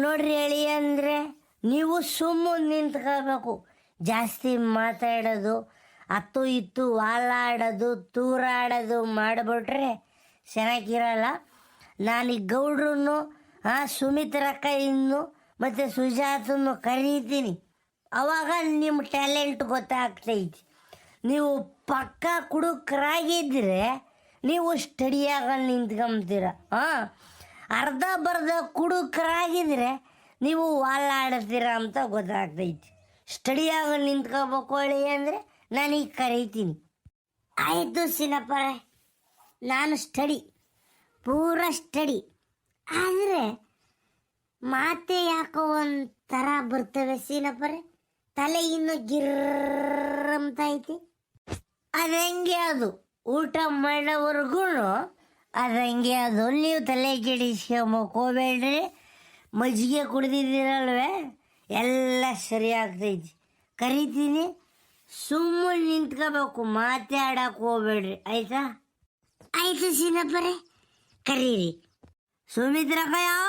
ನೋಡ್ರಿ ಹೇಳಿ ಅಂದರೆ ನೀವು ಸುಮ್ಮನೆ ನಿಂತ್ಕೋಬೇಕು. ಜಾಸ್ತಿ ಮಾತಾಡೋದು, ಅತ್ತು ಇತ್ತು ವಾಲಾಡೋದು ತೂರಾಡೋದು ಮಾಡಿಬಿಟ್ರೆ ಚೆನ್ನಾಗಿರಲ್ಲ. ನಾನು ಗೌಡ್ರನ್ನು ಸುಮಿತ್ರಕ್ಕ ಇನ್ನು ಮತ್ತು ಸುಜಾತನ್ನು ಕರೀತೀನಿ. ಅವಾಗ ನಿಮ್ಮ ಟ್ಯಾಲೆಂಟ್ ಗೊತ್ತಾಗ್ತೈತಿ. ನೀವು ಪಕ್ಕ ಕುಡುಕರಾಗಿದ್ದರೆ ನೀವು ಸ್ಟಡಿಯಾಗ ನಿಂತ್ಕೊಂತೀರ. ಅರ್ಧ ಬರ್ಧ ಕುಡುಕರಾಗಿದ್ರೆ ನೀವು ವಾಲಾಡ್ತೀರ ಅಂತ ಗೊತ್ತಾಗ್ತೈತಿ. ಸ್ಟಡಿಯಾಗ ನಿಂತ್ಕೋಬೇಕು ಹೇಳಿ ಅಂದರೆ ನಾನೀಗ ಕರೀತೀನಿ. ಆಯಿತು ಸಿನಪ್ಪರೆ, ನಾನು ಸ್ಟಡಿ, ಪೂರ ಸ್ಟಡಿ. ಆದರೆ ಮಾತೆ ಯಾಕೋ ಒಂಥರ ಬರ್ತವೆ ಸಿನಪ್ಪರೆ, ತಲೆ ಇನ್ನೂ ಗಿರ್ರಂತ ಐತಿ. ಅದಂಗೆ ಅದು ಊಟ ಮಾಡೋವರೆಗೂ ಅದಂಗೆ ಅದು. ನೀವು ತಲೆ ಕೆಡಿಸ್ಕೊಂಬೋಬೇಡ್ರಿ. ಮಜ್ಜಿಗೆ ಕುಡ್ದಿದ್ದೀರಲ್ವೇ, ಎಲ್ಲ ಸರಿ ಆಗ್ತೈತಿ. ಕರಿತೀನಿ, ಸುಮ್ಮನೆ ನಿಂತ್ಕೋಬೇಕು, ಮಾತಾಡಕ್ಕೆ ಹೋಗ್ಬೇಡ್ರಿ ಆಯ್ತಾ? ಆಯ್ತು ಸಿನಪ್ಪರೆ, ಕರೀರಿ. ಸುಮಿತ್ರಕ್ಕಯ್ಯೋ,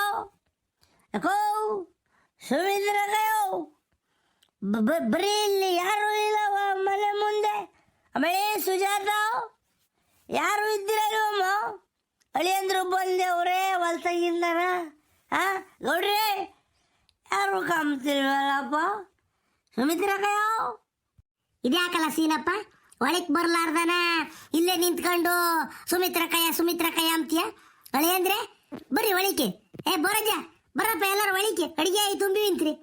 ಯಾಕೋ ಸುಮಿತ್ರಕ್ಕಯ್ಯೋ, ಬರೀ ಇಲ್ಲಿ ಯಾರು ಇಲ್ಲವ ಮನೆ ಮುಂದೆ? ಆಮೇಲೆ ಸುಜಾತ ಯಾರು ಇದ್ದಿರಲ್ವಮ್ಮ? ಅಳಿಯಂದ್ರು ಬಂದೇವ್ರೆ ಹೊಲ್ತಾಗಿಂದನ. ಗೌಡ್ರಿ ಯಾರು ಕಾಮ್ತಿಲ್ವಲ್ಲಪ್ಪ? ಸುಮಿತ್ರಕ್ಕಯ್ಯೋ, ಇದ್ಯಾಕಲ್ಲ ಸೀನಪ್ಪ ಒಳಕ್ ಬರ್ಲಾರ್ದನ ಇಲ್ಲೇ ನಿಂತ್ಕೊಂಡು ಸುಮಿತ್ರಕ್ಕಯ್ಯ ಅಂತೀಯ? ಅಳಿಯಂದ್ರೆ ಬರ್ರಿ ಒಳಿಕೆ. ಬರಜ ಬರಪ್ಪ, ಎಲ್ಲರೂ ಒಳಿಕೆ, ಅಡಿಗೆ ಆಗಿ ತುಂಬಿ ನಿಂತ್ರಿ.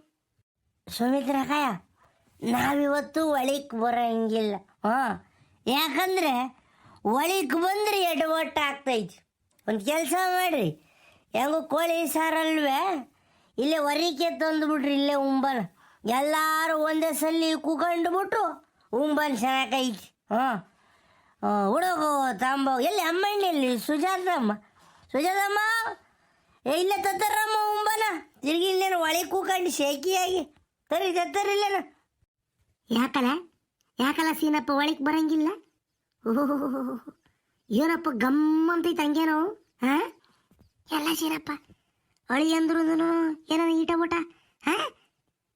ಸುಮಿತ್ರಕ್ಕಯ್ಯ, ನಾವಿವತ್ತು ಒಳಿಕ್ ಬರೋಂಗಿಲ್ಲ. ಯಾಕಂದರೆ ಒಳಿಕ್ ಬಂದ್ರೆ ಎಡವಟ್ಟು ಆಗ್ತೈತಿ. ಒಂದು ಕೆಲಸ ಮಾಡಿರಿ, ಹೆಂಗೋ ಕೋಳಿ ಸಾರಲ್ವೇ, ಇಲ್ಲೇ ಹೊರಿಕೆ ತಂದುಬಿಟ್ರಿ, ಇಲ್ಲೇ ಉಂಬನ ಎಲ್ಲರೂ ಒಂದೇ ಸಲ ಕೂಕೊಂಡ್ಬಿಟ್ಟು ಉಂಬನ್ ಚೆನ್ನಾಗೈತಿ. ಹುಡುಗೋ ತಾಂಬ ಎಲ್ಲಿ ಅಮ್ಮಣ್ಣಲ್ಲಿ ಸುಜಾತಮ್ಮ ಇಲ್ಲೇ ತತ್ತರಮ್ಮ ಉಂಬನ ತಿರುಗಿ ಇಲ್ಲೇನು ಒಳಗೆ ಕೂಕೊಂಡು ಶೇಕಿಯಾಗಿ ತತ್ತರಿಲ್ಲೇನ? ಯಾಕಲ್ಲ ಸೀನಪ್ಪ ಒಳಗೆ ಬರಂಗಿಲ್ಲ? ಓಹೋ, ಏನಪ್ಪ ಗಮ್ಮಂತೈತೆ ಹಂಗೇನೋ. ಎಲ್ಲ ಸೀನಪ್ಪ ಅಳಿ ಅಂದ್ರು ಏನೋ ಈಟ ಊಟ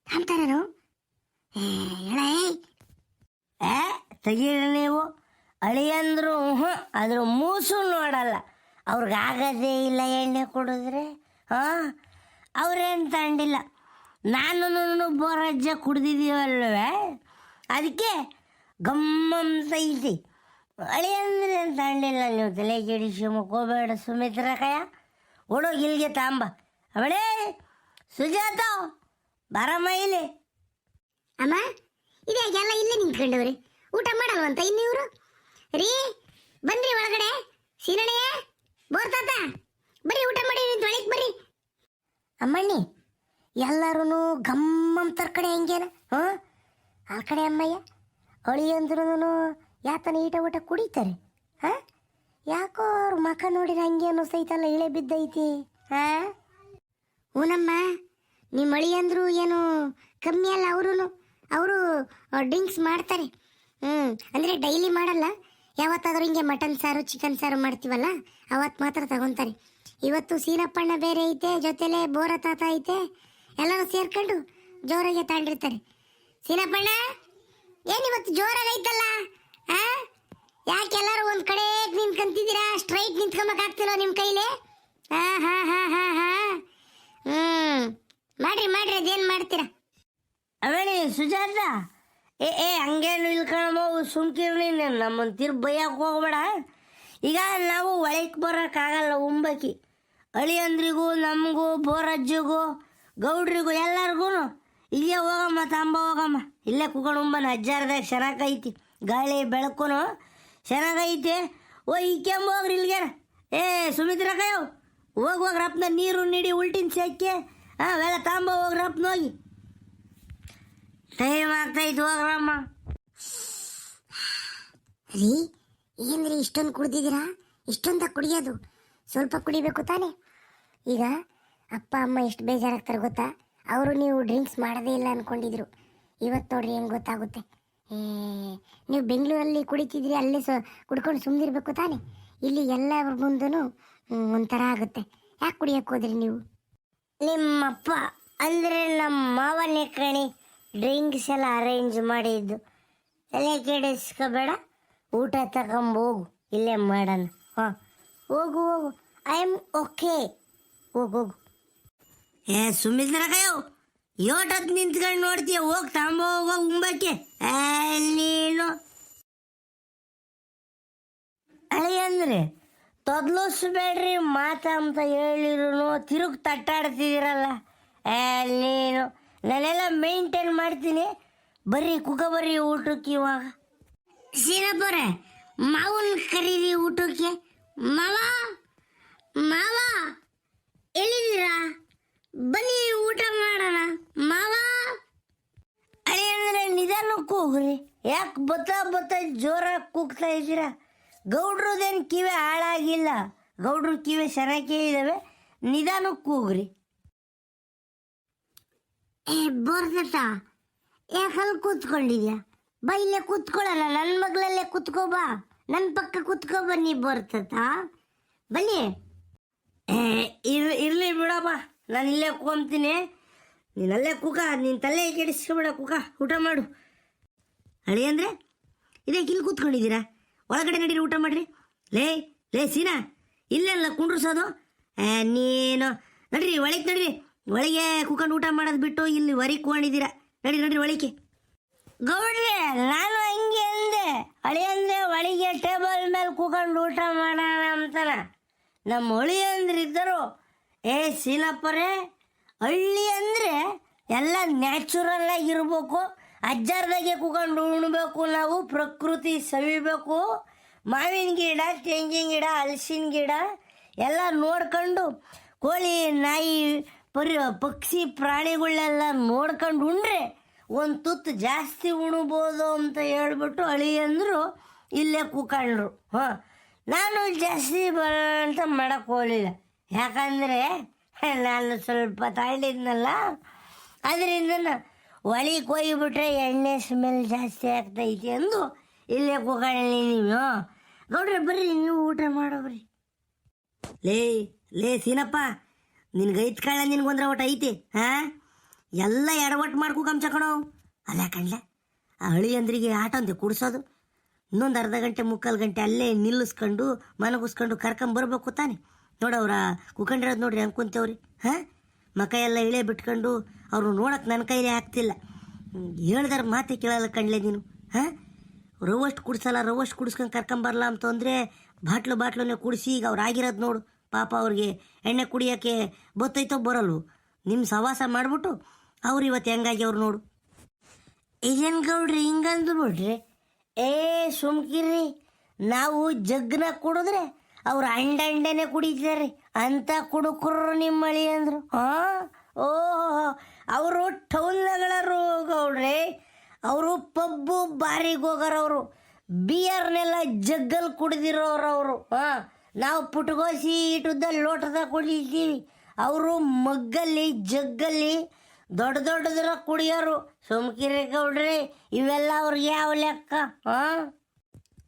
ಅಂತಾರೇನು? ತೆಗೀರಿ ನೀವು. ಅಳಿಯಂದ್ರು ಅದ್ರ ಮೂಸು ನೋಡಲ್ಲ, ಅವ್ರಿಗಾಗದೇ ಇಲ್ಲ ಎಣ್ಣೆ ಕುಡಿದ್ರೆ. ಅವ್ರೇನು ತಂಡಿಲ್ಲ. ನಾನು ಬೋರಜ್ಜ ಕುಡ್ದಿದ್ದೀವಲ್ವೇ, ಅದಕ್ಕೆ ಗಮ್ಮಂತೈತಿ. ಅಳಿಯಂದ್ರೆ ಏನು ತಂಡಿಲ್ಲ. ನೀವು ತಲೆ ಕೆಡಿಸ್ಕೊಂಬೋಬೇಡ ಸುಮಿತ್ರಕ್ಕಯ್ಯ. ಓಡೋಗಿ ಇಲ್ಲಿಗೆ ತಾಂಬ. ಅವಳೇ ಸುಜಾತ ಬರಮ್ಮ ಇಲ್ಲಿ. ಅಮ್ಮ ಇದ್ಯಾಕೆಲ್ಲ ಇಲ್ಲೇ ನಿಂತ್ಕೊಂಡವ್ರಿ? ಊಟ ಮಾಡಲ್ವಂತ ಇನ್ನಿವ್ರು? ರೀ ಬನ್ರಿ ಒಳಗಡೆ. ಸೀನಣ್ಣಯ್ಯ, ಬೋರ್ತಾತ, ಬರ್ರಿ ಊಟ ಮಾಡಿ ಒಳಗೆ ಬರ್ರಿ. ಅಮ್ಮಣ್ಣಿ ಎಲ್ಲರೂ ಗಮ್ಮಂತರ ಕಡೆ ಹೆಂಗೇನ? ಆ ಕಡೆ ಅಮ್ಮಯ್ಯ ಅಳಿ ಅಂದ್ರೂ ಯಾತನ ಊಟ ಕುಡಿತಾರೆ. ಯಾಕೋ ಅವ್ರ ಮಖ ನೋಡಿದ್ರೆ ಹಂಗೆ ಅನ್ನಿಸ್ತೈತಲ್ಲ, ಇಳೆ ಬಿದ್ದೈತಿ. ಹೂನಮ್ಮ, ನಿಮ್ಮ ಅಳಿ ಅಂದ್ರು ಏನು ಕಮ್ಮಿ ಅಲ್ಲ. ಅವರು ಡ್ರಿಂಕ್ಸ್ ಮಾಡ್ತಾರೆ. ಅಂದರೆ ಡೈಲಿ ಮಾಡಲ್ಲ, ಯಾವತ್ತಾದ್ರೂ ಹಿಂಗೆ ಮಟನ್ ಸಾರು ಚಿಕನ್ ಸಾರು ಮಾಡ್ತೀವಲ್ಲ ಅವತ್ತು ಮಾತ್ರ ತಗೊತಾರೆ. ಇವತ್ತು ಸೀನಪ್ಪಣ್ಣ ಬೇರೆ ಐತೆ, ಜೊತೆಲೆ ಬೋರ ತಾತ ಐತೆ, ಎಲ್ಲರೂ ಸೇರ್ಕೊಂಡು ಜೋರಾಗೆ ತಾಂಡಿರ್ತಾರೆ. ಸೀನಪ್ಪಣ್ಣ ಏನಿವತ್ತು ಜೋರಾಗೈತಲ್ಲ? ಯಾಕೆಲ್ಲರೂ ಒಂದು ಕಡೆ ನಿಂತ್ಕೊಂತಿದ್ದೀರಾ? ಸ್ಟ್ರೈಟ್ ನಿಂತ್ಕೊಂಬಕ್ಕಾಗ್ತಿಲ್ಲ ನಿಮ್ಮ ಕೈಲಿ? ಮಾಡ್ರಿ ಅದೇನು ಮಾಡ್ತೀರಾ? ಆಮೇಲೆ ಸುಜಾತ ಹಂಗೇನು ಇಲ್ಕಣಮ್ಮ, ಸುಮ್ಕಿರ್ಲಿ, ನಮ್ಮನ್ನು ತಿರ್ಗಿ ಬೈಯಕ್ಕೆ ಹೋಗ್ಬೇಡ. ಈಗ ನಾವು ಒಳಕ್ಕೆ ಬರೋಕ್ಕಾಗಲ್ಲ, ಉಂಬಕಿ ಅಳಿಯಂದ್ರಿಗೂ ನಮಗೂ ಬೋರಜ್ಜಿಗೂ ಗೌಡ್ರಿಗೂ ಎಲ್ಲರಿಗೂ ಇಲ್ಲೇ ಹೋಗಮ್ಮ, ತಾಂಬ ಹೋಗಮ್ಮ, ಇಲ್ಲೇ ಕುಕೊಂಡು ಉಂಬನ. ಅಜ್ಜಾರದಾಗ ಚೆನ್ನಾಗೈತಿ, ಗಾಳಿ ಬೆಳಕು ಚೆನ್ನಾಗೈತಿ. ಇಕ್ಕೆಂಬೋಗ್ರಿ ಇಲ್ಲಿಗೇನ. ಸುಮಿತ್ರಕ್ಕಯ್ಯೋ ಹೋಗ್ರಪ್ಪನ ನೀರು ನೀಡಿ ಉಲ್ಟಿನ ಸೆಕ್ಕೆ ಅವೆಲ್ಲ ತಾಂಬ ಹೋಗ್ರಪ್ಪನ ಹೋಗಿ. ಟೈಮ್ ಆಗ್ತೈತಿ, ಹೋಗ್ರಮ್ಮ. ರೀ ಏನ್ರಿ ಇಷ್ಟೊಂದು ಕುಡ್ದಿದ್ದೀರಾ? ಇಷ್ಟೊಂದ ಕುಡಿಯೋದು? ಸ್ವಲ್ಪ ಕುಡಿಬೇಕು ತಾನೆ. ಈಗ ಅಪ್ಪ ಅಮ್ಮ ಎಷ್ಟು ಬೇಜಾರಾಗ್ತಾರೆ ಗೊತ್ತಾ? ಅವರು ನೀವು ಡ್ರಿಂಕ್ಸ್ ಮಾಡೋದೇ ಇಲ್ಲ ಅಂದ್ಕೊಂಡಿದ್ರು. ಇವತ್ತು ನೋಡ್ರಿ ಹೆಂಗೆ ಗೊತ್ತಾಗುತ್ತೆ. ನೀವು ಬೆಂಗಳೂರಲ್ಲಿ ಕುಡಿತಿದ್ರಿ, ಅಲ್ಲೇ ಕುಡ್ಕೊಂಡು ಸುಮ್ಮನಿರ್ಬೇಕು ತಾನೆ. ಇಲ್ಲಿ ಎಲ್ಲ ಮುಂದೂ ಒಂಥರ ಆಗುತ್ತೆ. ಯಾಕೆ ಕುಡಿಯೋಕೆ ಹೋದ್ರಿ ನೀವು? ನಿಮ್ಮಪ್ಪ ಅಂದರೆ ನಮ್ಮ ಮಾವನೇ ಕಣಿ ಡ್ರಿಂಕ್ಸ್ ಎಲ್ಲ ಅರೇಂಜ್ ಮಾಡಿದ್ದು. ತಲೆ ಕೆಡಿಸ್ಕೋಬೇಡ, ಊಟ ತಗೊಂಬೋಗು, ಇಲ್ಲೇ ಮಾಡೋಣ. ಹಾಂ ಹೋಗು ಹೋಗು, ಐ ಆಮ್ ಓಕೆ. ಹೋಗು. ಏ ಸುಮ್ಮಿದ್ರ ಕಯ್ಯೋ, ಯೋಟತ್ ನಿಂತ್ಕೊಂಡು ನೋಡ್ತೀಯ, ಹೋಗಿ ತಗೊಂಬೋ ಹೋಗೋ ಉಂಬಕ್ಕೆ. ನೀನು ಅಳಿ ಅಂದರೆ ತೊದ್ಲಿಸ್ಬೇಡ್ರಿ ಮಾತ ಅಂತ ಹೇಳಿರು ತಿರುಗಿ ತಟ್ಟಾಡ್ತಿದ್ದೀರಲ್ಲ. ನೀನು ನಾನೆಲ್ಲ ಮೇಂಟೈನ್ ಮಾಡ್ತೀನಿ, ಬರ್ರಿ ಬರ್ರಿ ಊಟಕ್ಕೆ. ಇವಾಗ ಸೀನಪ್ಪರೇ, ಮಾವನ್ ಕರೀರಿ ಊಟಕ್ಕೆ. ಮಾವ ಮಾವ ಎಲ್ಲಿದ್ದೀರಾ? ಬನ್ನಿ ಊಟ ಮಾಡೋಣ. ಮಾವ ಅಳಿ ಅಂದರೆ ನಿಧಾನಕ್ಕೆ ಹೋಗ್ರಿ, ಯಾಕೆ ಬತ್ತ ಜೋರಾಗಿ ಕೂಗ್ತಾ ಇದ್ದೀರಾ? ಗೌಡ್ರದೇನು ಕಿವಿ ಹಾಳಾಗಿಲ್ಲ, ಗೌಡ್ರ ಕಿವಿ ಚೆನ್ನಾಗೇ ಇದ್ದಾವೆ, ನಿಧಾನಕ್ಕೆ ಹೋಗ್ರಿ. ಬೋರ್ತಟ ಯಾಕಲ್ಲಿ ಕೂತ್ಕೊಂಡಿದ್ಯಾ? ಬಾ ಇಲ್ಲೇ ಕೂತ್ಕೊಳ್ಳಲ್ಲ, ನನ್ನ ಮಗಳಲ್ಲೇ ಕೂತ್ಕೋಬಾ, ನನ್ನ ಪಕ್ಕ ಕೂತ್ಕೋ. ಬನ್ನಿ ಬರ್ತತ, ಬನ್ನಿ. ಇರ್ಲಿ ಬಿಡಪ್ಪ, ನಾನು ಇಲ್ಲೇ ಕೂಗ್ತೀನಿ, ನೀನಲ್ಲೇ ಕೂಗ, ನೀನು ತಲೆ ಕೆಡಿಸ್ಕೊಬೇಡ, ಕೂಗ, ಊಟ ಮಾಡು. ಅಳಿ ಅಂದರೆ ಇದಕ್ಕೆ ಇಲ್ಲಿ ಕೂತ್ಕೊಂಡಿದ್ದೀರಾ? ಒಳಗಡೆ ನಡೀರಿ, ಊಟ ಮಾಡಿರಿ. ಲೇ ಸೀನಾ, ಇಲ್ಲೆಲ್ಲ ಕುಂಡ್ರಸೋದು? ನೀನು ನಡ್ರಿ ಒಳಗೆ, ನಡ್ರಿ ಒಳಗೆ ಕೂಕೊಂಡು ಊಟ ಮಾಡೋದು ಬಿಟ್ಟು ಇಲ್ಲಿ ಹೊರಗೆ ಕೂಕೊಂಡಿದ್ದೀರಾ. ನಡ್ರಿ ಒಳಗೆ. ಗೌಡ್ರಿ ನಾನು ಹಂಗೆ ಅಂದೆ, ಅಳಿ ಅಂದರೆ ಒಳಗೆ ಟೇಬಲ್ ಮೇಲೆ ಕೂಕೊಂಡು ಊಟ ಮಾಡೋಣ ಅಂತಾನ. ನಮ್ಮ ಹೊಳಿ ಅಂದ್ರೆ ಇದ್ದರು. ಸೀನಪ್ಪರೇ, ಹಳ್ಳಿ ಅಂದರೆ ಎಲ್ಲ ನ್ಯಾಚುರಲ್ ಆಗಿರ್ಬೇಕು, ಅಜ್ಜಾರ್ದಾಗೆ ಕೂಕೊಂಡು ಉಣ್ಬೇಕು, ನಾವು ಪ್ರಕೃತಿ ಸವಿಬೇಕು, ಮಾವಿನ ಗಿಡ, ತೆಂಗಿನ ಗಿಡ, ಹಲಸಿನ ಗಿಡ ಎಲ್ಲ ನೋಡ್ಕೊಂಡು, ಕೋಳಿ ನಾಯಿ ಪಕ್ಷಿ ಪ್ರಾಣಿಗಳೆಲ್ಲ ನೋಡ್ಕೊಂಡು ಉಣ್ರೆ ಒಂದು ತುತ್ತು ಜಾಸ್ತಿ ಉಣ್ಬೋದು ಅಂತ ಹೇಳ್ಬಿಟ್ಟು ಅಳಿ ಅಂದರು ಇಲ್ಲೇ ಕೂಕೊಂಡ್ರು. ನಾನು ಜಾಸ್ತಿ ಅಂತ ಮಾಡೋಕ್ಕೆ ಹೋಗಲಿಲ್ಲ, ಯಾಕಂದರೆ ನಾನು ಸ್ವಲ್ಪ ತಾಳಿದ್ನಲ್ಲ, ಅದರಿಂದ ಒಳಗೆ ಕೊಯ್ಬಿಟ್ರೆ ಎಣ್ಣೆ ಸ್ಮೆಲ್ ಜಾಸ್ತಿ ಆಗ್ತೈತಿ ಅಂದು ಇಲ್ಲೇ ಕೂಕೊಳ್ಳಿ. ನೀವು ಗೌಡ್ರೆ ಬರ್ರಿ, ನೀವು ಊಟ ಮಾಡೋಬ್ರಿ. ಲೇ ಸೀನಪ್ಪ, ನಿನ್ಗೆ ಐತ್ ಕಳ್ಳ, ನಿನ್ಗೊಂದ್ರೆ ಒಟ್ಟು ಐತಿ. ಎಲ್ಲ ಎಡವಟ್ಟು ಮಾಡ್ಕೊ ಕಮ್ಚಕಣೋ. ಅಲ್ಲ ಕಣ್ಲೆ, ಆ ಹಳಿ ಅಂದ್ರಿಗೆ ಆಟ ಅಂತೆ ಕುಡ್ಸೋದು, ಇನ್ನೊಂದು ಅರ್ಧ ಗಂಟೆ ಮುಕ್ಕಾಲು ಗಂಟೆ ಅಲ್ಲೇ ನಿಲ್ಲಿಸ್ಕೊಂಡು ಮನಗಿಸ್ಕೊಂಡು ಕರ್ಕೊಂಬರ್ಬೇಕು ತಾನೆ. ನೋಡವ್ರ ಕುಕ್ಕಂಡಿರೋದು ನೋಡ್ರಿ ಅನ್ಕೊಂತೇವ್ರಿ. ಮಕ ಎಲ್ಲ ಇಳೆ ಬಿಟ್ಕೊಂಡು ಅವ್ರು ನೋಡಕ್ಕೆ ನನ್ನ ಕೈಲೇ ಆಗ್ತಿಲ್ಲ. ಹೇಳ್ದಾರ ಮಾತೆ ಕೇಳಲ್ಲ ಕಣ್ಲೆ ನೀನು. ರವಷ್ಟು ಕುಡ್ಸಲ್ಲ, ರವಷ್ಟು ಕುಡಿಸ್ಕೊಂಡು ಕರ್ಕೊಂಬರಲ್ಲ ಅಂತಂದರೆ ಬಾಟ್ಲನ್ನೇ ಕುಡಿಸಿ ಈಗ ಅವ್ರು ಆಗಿರೋದು ನೋಡು. ಪಾಪ ಅವ್ರಿಗೆ ಎಣ್ಣೆ ಕುಡಿಯೋಕ್ಕೆ ಗೊತ್ತೈತೋ ಬರಲ್ವು, ನಿಮ್ಮ ಸವಾಸ ಮಾಡಿಬಿಟ್ಟು ಅವ್ರು ಇವತ್ತು ಹೆಂಗಾಗಿ ಅವ್ರು ನೋಡು. ಈಗೇನು ಗೌಡ್ರಿ ಹಿಂಗಂದು ಬಿಡ್ರಿ? ಸುಮ್ಕಿರ್ರಿ, ನಾವು ಜಗ್ನ ಕುಡಿದ್ರೆ ಅವ್ರು ಅಂಡನೇ ಕುಡಿತಾರೆ ಅಂತ ಕುಡುಕರು ನಿಮ್ಮ ಮಳಿ ಅಂದರು. ಓಹೋ, ಅವರು ಟೌನ್ನಗಳರು ಗೌಡ್ರಿ, ಅವರು ಪಬ್ಬು ಬಾರಿಗೆ ಹೋಗೋರವರು, ಬಿಯರ್ನೆಲ್ಲ ಜಗ್ಗಲ್ಲಿ ಕುಡಿದಿರೋರವರು. ನಾವು ಪುಟ್ಗೋಸಿ ಇಟ್ಟುದ್ದ ಲೋಟದಾಗ ಕುಡಿತೀವಿ, ಅವರು ಮಗ್ಗಲ್ಲಿ ಜಗ್ಗಲ್ಲಿ ದೊಡ್ಡದ್ರ ಕುಡಿಯೋರು. ಸುಮ್ಕಿರಿ ಗೌಡ್ರಿ, ಇವೆಲ್ಲ ಅವ್ರಿಗೆ ಯಾವ ಲೆಕ್ಕ?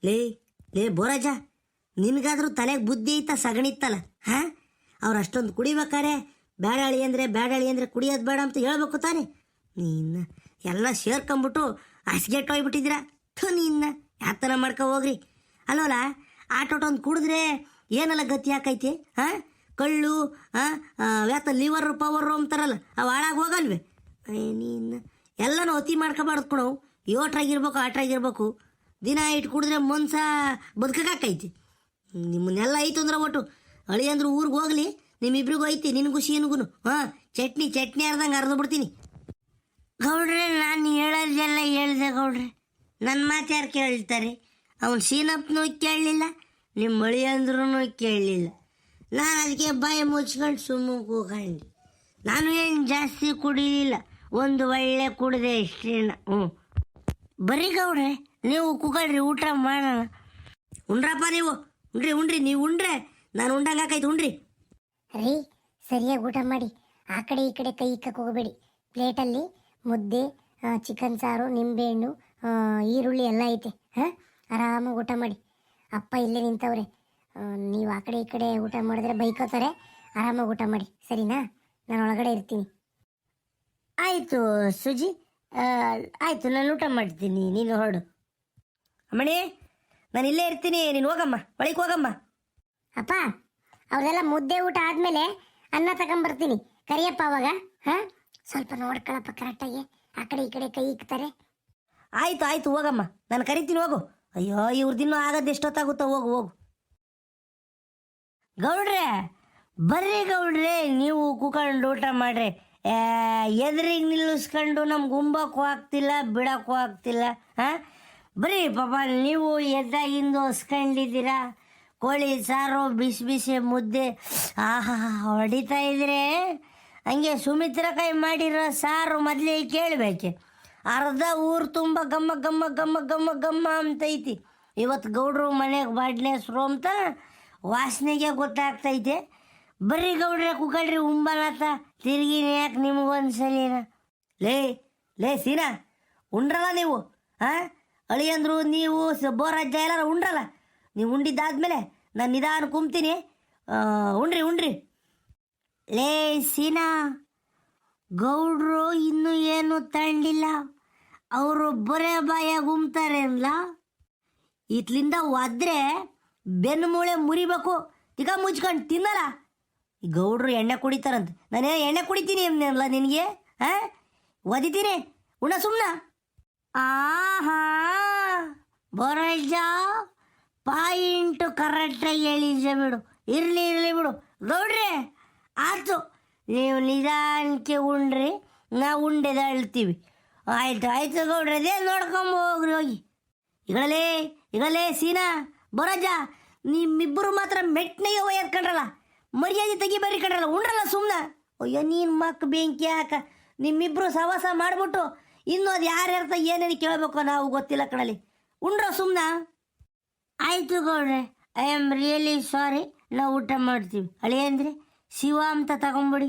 ಲೇ ಬೋರಾಜ, ನಿನಗಾದ್ರೂ ತಲೆಗೆ ಬುದ್ಧಿ ಐತ, ಸಗಣಿತ್ತಲ್ಲ. ಅವ್ರು ಅಷ್ಟೊಂದು ಕುಡಿಬೇಕಾರೆ ಬೇಡಾಳಿ ಅಂದರೆ ಕುಡಿಯೋದು ಬೇಡ ಅಂತ ಹೇಳ್ಬೇಕು ತಾನೆ. ನೀನು ಎಲ್ಲ ಸೇರ್ಕೊಂಬಿಟ್ಟು ಹಸ್ಗೆಟ್ಟು ಹೋಗ್ಬಿಟ್ಟಿದ್ದೀರಾ. ನೀನ್ನ ಯಾತನ ಮಾಡ್ಕೊ ಹೋಗ್ರಿ. ಅಲ್ಲೋಲ್ಲ, ಆಟೋಟೊಂದು ಕುಡಿದ್ರೆ ಏನೆಲ್ಲ ಗತಿ ಹಾಕೈತಿ? ಕಳ್ಳು ಯಾತ ಲಿವರ್ ಪವರು ಅಂತಾರಲ್ಲ, ಅವು ಹಾಳಾಗಿ ಹೋಗಲ್ವೇ? ನೀನು ಎಲ್ಲನೂ ಅತಿ ಮಾಡ್ಕೊಬಾರ್ದು ಕೊಡವು. ಯೋಟ್ರಾಗಿರ್ಬೇಕು, ಆಟ್ರಾಗಿರ್ಬೇಕು. ದಿನ ಇಟ್ಟು ಕುಡಿದ್ರೆ ಮನ್ಸ ಬದುಕಕ್ಕೈತಿ. ನಿಮ್ಮನ್ನೆಲ್ಲ ಐತು ಅಂದ್ರೆ ಒಟ್ಟು ಅಳಿ ಅಂದ್ರೆ ಊರಿಗೆ ಹೋಗ್ಲಿ, ನಿಮ್ಮಿಬ್ರಿಗೂ ಐತಿ, ನಿನಗೂ ಶೀನಿಗೂ. ಚಟ್ನಿ ಅರ್ದಂಗೆ ಅರ್ದು ಬಿಡ್ತೀನಿ. ಗೌಡ್ರೆ, ನಾನು ಹೇಳೋದೆಲ್ಲ ಹೇಳ್ದೆ ಗೌಡ್ರೆ, ನನ್ನ ಮಾತು ಯಾರು ಕೇಳ್ತಾರೆ? ಅವ್ನು ಶೀನಪ್ಪನೂ ಕೇಳಲಿಲ್ಲ, ನಿಮ್ಮ ಮಳಿ ಅಂದ್ರೂ ಕೇಳಲಿಲ್ಲ. ನಾನು ಅದಕ್ಕೆ ಬಾಯಿ ಮುಚ್ಕೊಂಡು ಸುಮ್ಮನೆ ಕೂಕೊಂಡು, ನಾನು ಏನು ಜಾಸ್ತಿ ಕುಡಿಲಿಲ್ಲ, ಒಂದು ಒಳ್ಳೆ ಕುಡಿದೆ ಇಷ್ಟೇನ. ಬರ್ರಿ ಗೌಡ್ರೆ, ನೀವು ಕೂಗಳ್ರಿ, ಊಟ ಮಾಡೋಣ. ಉಂಡ್ರಪ್ಪ ನೀವು, ಉಣ್ರಿ ನೀವು ಉಂಡ್ರೆ ನಾನು ಉಂಡಂಗೆ ಹಾಕೈತೆ. ಉಣ್ರಿ ರೀ, ಸರಿಯಾಗಿ ಊಟ ಮಾಡಿ, ಆ ಕಡೆ ಈ ಕಡೆ ಕೈ ಇಕ್ಕಕ್ಕೆ ಹೋಗಬೇಡಿ. ಪ್ಲೇಟಲ್ಲಿ ಮುದ್ದೆ, ಚಿಕನ್ ಸಾರು, ನಿಂಬೆಹಣ್ಣು, ಈರುಳ್ಳಿ ಎಲ್ಲ ಐತೆ. ಆರಾಮಾಗಿ ಊಟ ಮಾಡಿ. ಅಪ್ಪ ಇಲ್ಲೇ ನಿಂತವ್ರೆ, ನೀವು ಆ ಕಡೆ ಈ ಕಡೆ ಊಟ ಮಾಡಿದ್ರೆ ಬೈಕೋತಾರೆ. ಆರಾಮಾಗಿ ಊಟ ಮಾಡಿ, ಸರಿನಾ? ನಾನು ಒಳಗಡೆ ಇರ್ತೀನಿ. ಆಯಿತು ಸುಜಿ, ಆಯಿತು, ನಾನು ಊಟ ಮಾಡ್ತೀನಿ, ನೀನು ಹೊರಡು. ಅಮ್ಮಣಿ, ನಾನು ಇಲ್ಲೇ ಇರ್ತೀನಿ, ನೀನು ಹೋಗಮ್ಮ, ಒಳಗೆ ಹೋಗಮ್ಮ. ಅಪ್ಪ, ಅವ್ರದೆಲ್ಲ ಮುದ್ದೆ ಊಟ ಆದಮೇಲೆ ಅನ್ನ ತಗೊಂಬರ್ತೀನಿ. ಕರಿಯಪ್ಪ ಅವಾಗ. ಹಾಂ, ಸ್ವಲ್ಪ ನೋಡ್ಕೊಳಪ್ಪ ಕರೆಕ್ಟಾಗಿ. ಆ ಕಡೆ ಈ ಕಡೆ ಕೈ ಇಕ್ತಾರೆ. ಆಯಿತು ಆಯಿತು, ಹೋಗಮ್ಮ, ನಾನು ಕರಿತೀನಿ, ಹೋಗು. ಅಯ್ಯೋ, ಇವ್ರದಿನ್ನೂ ಆಗದ್ದು ಎಷ್ಟೊತ್ತಾಗುತ್ತೋ, ಹೋಗು ಹೋಗು. ಗೌಡ್ರೆ ಬರ್ರಿ ಗೌಡ್ರೆ, ನೀವು ಕೂತ್ಕೊಂಡು ಊಟ ಮಾಡ್ರಿ. ಎದುರಿಗೆ ನಿಲ್ಲಿಸ್ಕೊಂಡು ನಮ್ಗೆ ಉಂಬಕ್ಕೂ ಆಗ್ತಿಲ್ಲ, ಬಿಡೋಕ್ಕೂ ಆಗ್ತಿಲ್ಲ. ಹಾಂ, ಬರ್ರಿ ಪಾಪ, ನೀವು ಎದ್ದಾಗಿಂದು ಹೊಸ್ಕೊಂಡಿದ್ದೀರಾ. ಕೋಳಿ ಸಾರು, ಬಿಸಿ ಬಿಸಿ ಮುದ್ದೆ, ಆಹಾ ಹೊಡಿತಾ ಇದ್ರೆ ಹಂಗೆ ಸುಮಿತ್ರ ಕೈ ಮಾಡಿರೋ ಸಾರು ಮೊದಲೇ ಕೇಳಬೇಕೆ. ಅರ್ಧ ಊರು ತುಂಬ ಗಮ್ಮ ಗಮ್ಮ ಗಮ್ಮ ಗಮ್ಮ ಗಮ್ಮ ಅಂತೈತಿ. ಇವತ್ತು ಗೌಡ್ರು ಮನೆಗೆ ಬಾಡ್ನೆಸ್ರು ಅಂತ ವಾಸನೆಗೆ ಗೊತ್ತಾಗ್ತೈತೆ. ಬರ್ರಿ ಗೌಡ್ರೆ, ಕುಕ್ಕಳ್ರಿ, ಉಂಬಲತ್ತ ತಿರುಗಿ ಯಾಕೆ ನಿಮಗೊಂದ್ಸಲಿನ. ಲೇ ಸೀನಾ, ಉಂಡ್ರಲ್ಲ ನೀವು? ಹಾಂ, ಅಳಿಯಂದ್ರು ನೀವು ಬೋರಾಜ್ಯ ಎಲ್ಲಾರ ಉಂಡ್ರಲ್ಲ. ನೀವು ಉಂಡಿದ್ದಾದ್ಮೇಲೆ ನಾನು ನಿಧಾನ ಕುಂತೀನಿ. ಉಣ್ರಿ. ಲೇ ಸೀನಾ, ಗೌಡ್ರು ಇನ್ನೂ ಏನು ತಗೊಂಡಿಲ್ಲ, ಅವರು ಬರೇ ಬಾಯಾಗ ಉಮ್ತಾರೆ ಅನ್ಲ. ಇತ್ಲಿಂದ ಒದ್ರೆ ಬೆನ್ನು ಮೂಳೆ ಮುರಿಬೇಕು. ಈಗ ಮುಚ್ಕೊಂಡು ತಿನ್ನಲ್ಲ. ಈ ಗೌಡ್ರು ಎಣ್ಣೆ ಕುಡಿತಾರಂತ. ನಾನೇ ಎಣ್ಣೆ ಕುಡಿತೀನಿ ಅಲ್ಲ ನಿನಗೆ? ಹಾಂ, ಒದಿತೀನಿ, ಉಣ ಸುಮ್ಮನ. ಆಹಾ, ಬರಜ ಪಾಯಿಂಟು ಕರೆಕ್ಟಾಗಿ ಹೇಳಿದ್ದೆ ಬಿಡು. ಇರಲಿ ಬಿಡು ಗೌಡ್ರೆ, ಆಯ್ತು, ನೀವು ನಿಧಾನಕ್ಕೆ ಉಣ್ರಿ, ನಾವು ಉಂಡೆದ ಅಳ್ತೀವಿ. ಆಯ್ತು ಗೌಡ್ರೆ, ಅದೇ ನೋಡ್ಕೊಂಬ ಹೋಗ್ರಿ, ಹೋಗಿ. ಈಗಳೇ ಸೀನಾ, ಬರಜ, ನಿಮ್ಮಿಬ್ಬರು ಮಾತ್ರ ಮೆಟ್ನಿಗೆ ಒಯ್ಯದ್ಕೊಂಡ್ರಲ್ಲ, ಮರ್ಯಾದೆ ತೆಗಿಬೇರಿ ಕಂಡ್ರಲ್ಲ, ಉಂಡ್ರಲ್ಲ ಸುಮ್ಮನೆ. ಅಯ್ಯೋ, ನೀನು ಮಕ್ಕ ಬೆಂಕಿ ಹಾಕ. ನಿಮ್ಮಿಬ್ಬರು ಸವಾಸ ಮಾಡಿಬಿಟ್ಟು ಇನ್ನೂ ಅದು ಯಾರ್ಯಾರ್ತ ಏನೇನು ಕೇಳಬೇಕು ನಾವು ಗೊತ್ತಿಲ್ಲ ಕಣಲಿ. ಉಂಡ್ರ ಸುಮ್ಮನೆ. ಆಯಿತು ಗೌಡ್ರೆ, ಐ ಆಮ್ ರಿಯಲಿ ಸಾರಿ, ನಾವು ಊಟ ಮಾಡ್ತೀವಿ. ಅಳಿಯಂದ್ರೆ ಶಿವ ಅಂತ ತಗೊಂಬಿಡಿ.